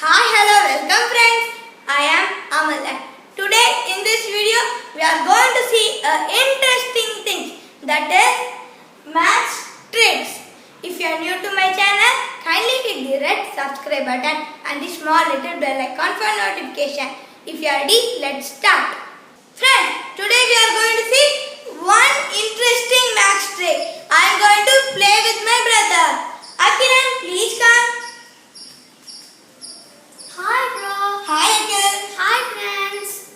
Hi, hello, welcome friends. I am Amishhthan. Today in this video we are going to see interesting things, that is maths tricks. If you are new to my channel, kindly hit the red subscribe button and the small little bell icon for notification. If you are ready, let's start. Friends, today we are going to see one interesting maths trick. I am going to play with my brother. Akiran, please come. Hi bro. Hi Akhil. Hi friends.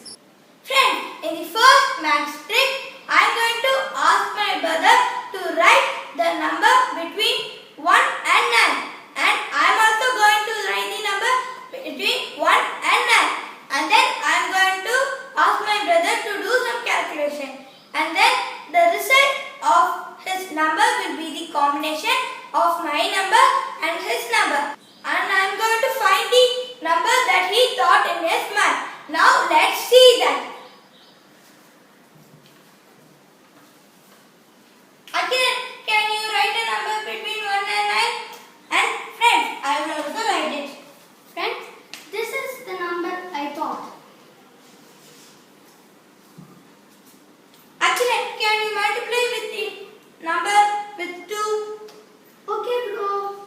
Friend, in the first maths trick, I am going to ask my brother to write the number between 1 and 9. And I am also going to write the number between 1 and 9. And then I am going to ask my brother to do some calculation. And then the result of his number will be the combination of my number and his number. And I am going to find the number that he thought in his mind. Now let's see that. Akiran, can you write a number between 1 and 9? And friends, I will also write it. Friends, this is the number I thought. Akiran, can you multiply with the number with 2? Okay bro.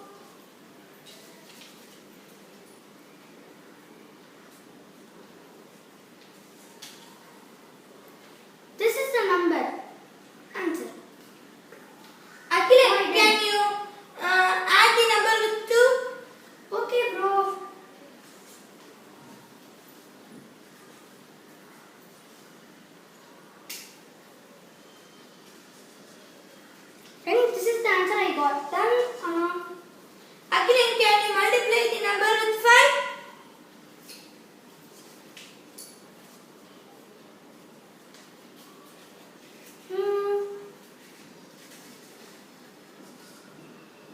This is the number. Answer. Akiran, can you add the number with 2? Okay bro. Friends, this is the answer I got. Done. Akiran, can you multiply the number with 5?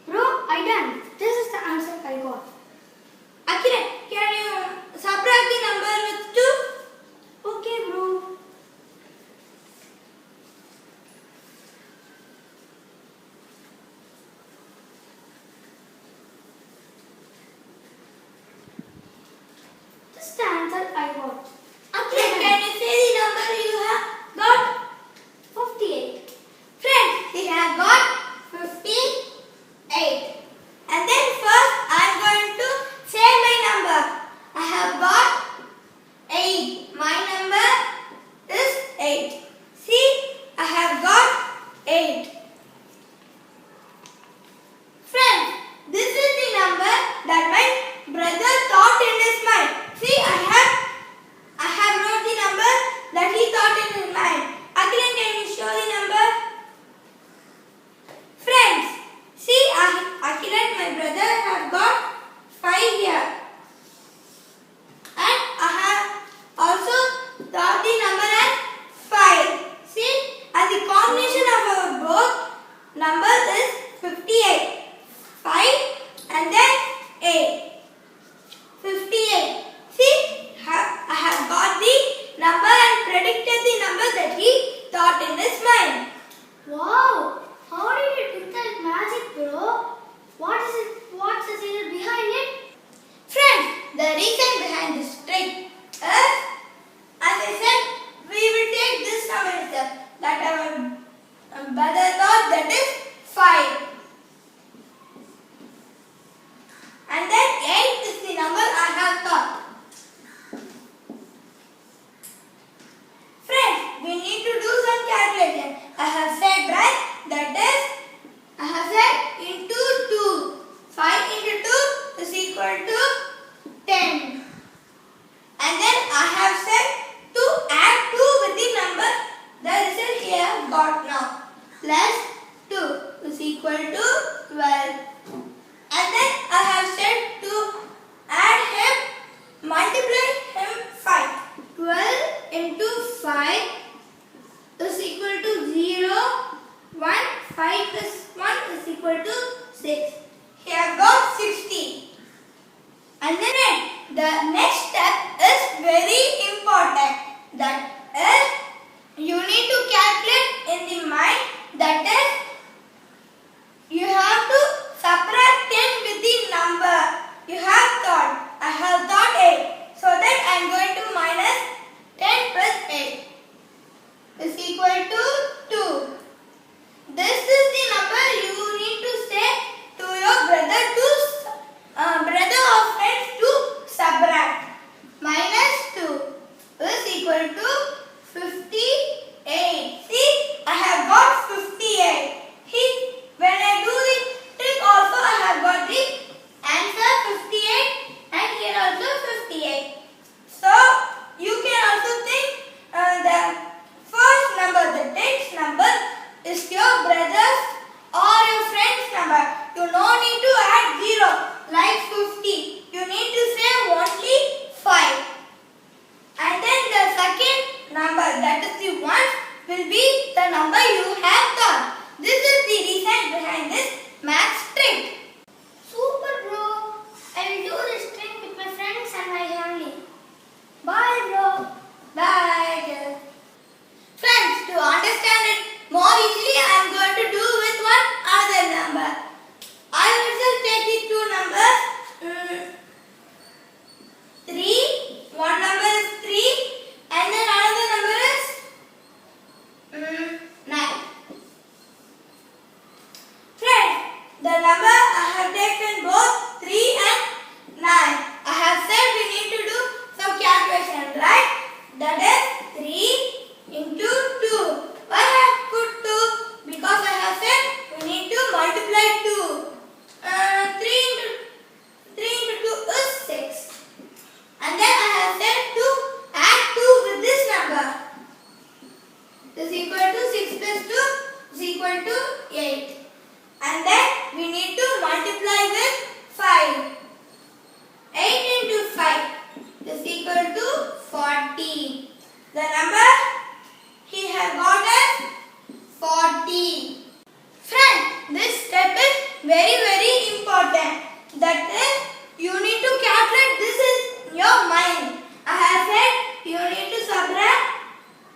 Bro, I done. This is the answer I got. Akiran, can you subtract the number with 2? Okay bro. This is the answer I got. Akiran, can you say the number you have got? 58. Friends, he has got 58. And then first I am going to say my number. I have got 8. My number is 8. See, I have got 8. Friends, this is the number that my brother thought in his mind. See, I have wrote the number that he thought in his mind. Akiran, can you show the number? Friends, see, Akiran, my brother, have got 5 here. And I have also thought the number as 5. See, and the combination of our both numbers is 58. 5 and then 8. 58. See, I have got the number and predicted the number that he thought in his mind. Wow! How did you do that magic, bro? What is it? What's the secret behind it? Friends, the reason behind this trick is, as I said, we will take this number itself that our brother thought, that is 5. And then 8 is the number I have thought. Friends, we need to do some calculation. I have said, right, that is, I have said into 2. 5 into 2 is equal to 10. And then I have said to add 2 with the number, the result here I have got now. Plus 2 is equal to 12. And then I have said to add him, multiply him 5. 12 into 5 is equal to 0. 1. 5 plus 1 is equal to 6. Here I got 60. And then the next step is very important. That is, you need to calculate in the mind. That is, you have to subtract 10 with the number you have thought. I have 40. The number he has got is 40. Friends, this step is very important. That is, you need to calculate this in your mind. I have said you need to subtract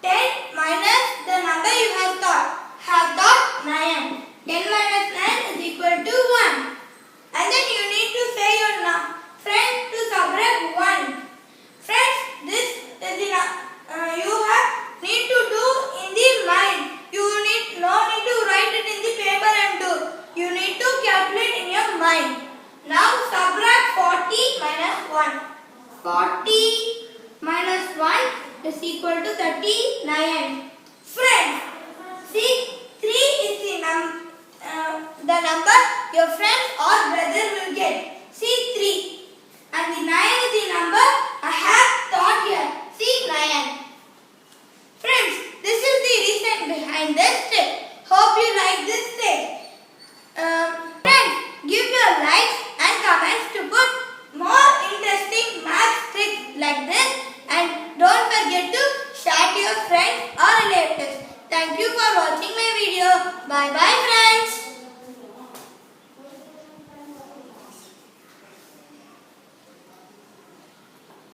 10 minus the number you have thought 9. 10 minus 9 is equal to 1. And then you need to say your friend to subtract 1. Friends, this is you need to do in the mind. You no need to write it in the paper and do. You need to calculate in your mind. Now subtract 40 minus 1. 40 minus 1 is equal to 39. Friends, see 3 is the number your friend or brother will get. See 3. And the 9 is the number I have taught here. See 9. Friends, this is the reason behind this step. Hope you like this step. Friends, give your likes and comments to put more interesting math tricks like this, and don't forget to share to your friends or relatives. Thank you for watching my video. Bye bye friends.